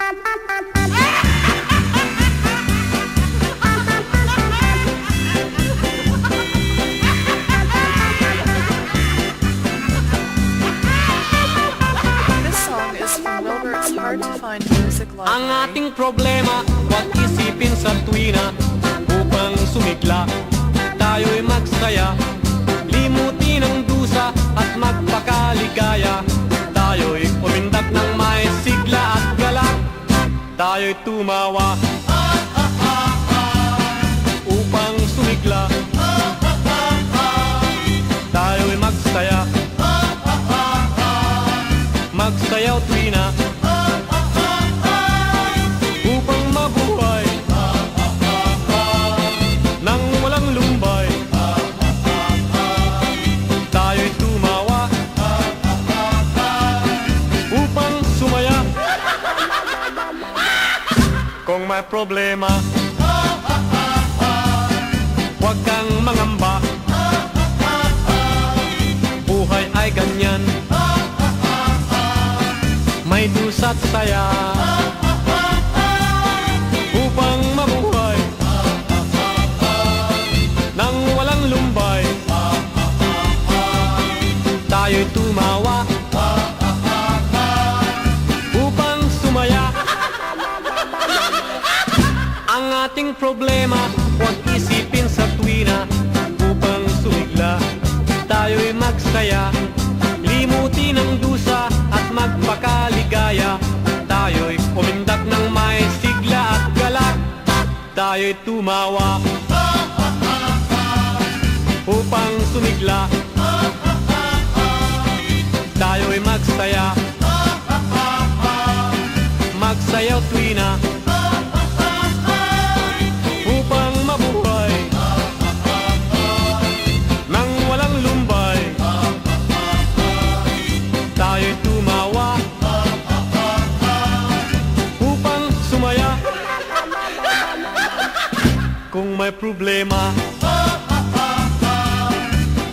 Hard to find music like Ang ating problema, huwag isipin sa tuwina. Upang sumigla, tayo'y magsaya. Limutin ang dusa at magpakaligaya. Tayo'y umindak ng may sigla at galak. Tayo'y tumawa upang sumigla. Tayo'y magsaya. Magsayaw tuwina upang mabuhay nang walang lumbay. Tayo'y tumawa upang sumaya. Kung may problema, huwag kang mangamba. Buhay ay ganyan, may dusa't saya. Upang mabuhay nang walang lumbay, tayo'y tumawa upang sumaya. Ang ating problema, huwag isipin sa tuwina. Upang sumigla, tayo'y magsaya. Limutin ang dusa at magpakaligaya. Tayo'y umindak ng may sigla at galak. Tayo'y tumawa upang sumigla. Tayo'y magsaya. Magsayaw tuwina upang mabuhay nang walang lumbay. Tayo'y tumawa upang sumaya. Kung may problema,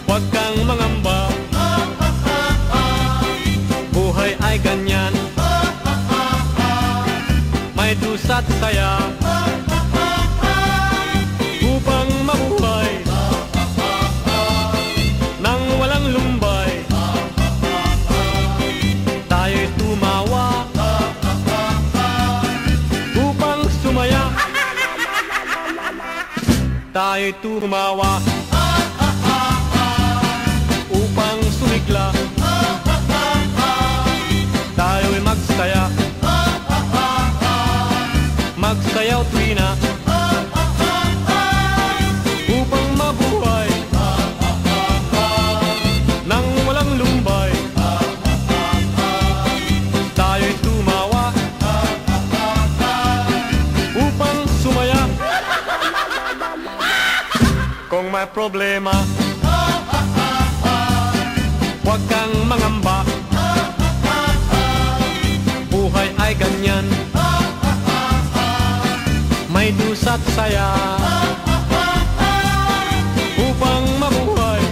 huwag kang mangamba. Buhay ay ganyan, may dusa't saya. Upang mabuhay nang walang lumbay, tayo'y tumawa upang sumaya. Tayo'y tumawa upang sumigla. Tayo'y magsaya. Magsayaw tuwina upang mabuhay nang walang lumbay. Tayo'y tumawa upang sumaya. Kung may problema, huwag kang mangamba. Buhay ay ganyan, may dusa't saya. Upang mabuhay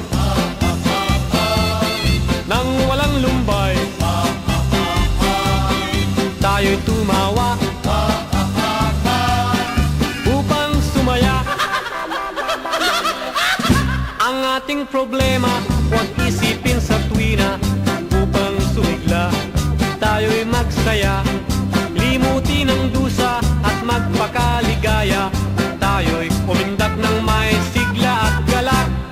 nang walang lumbay, tayo'y tumawa upang sumaya. Ang ating problema, huwag isipin sa tuwina. Upang sumigla, tayo'y magsaya.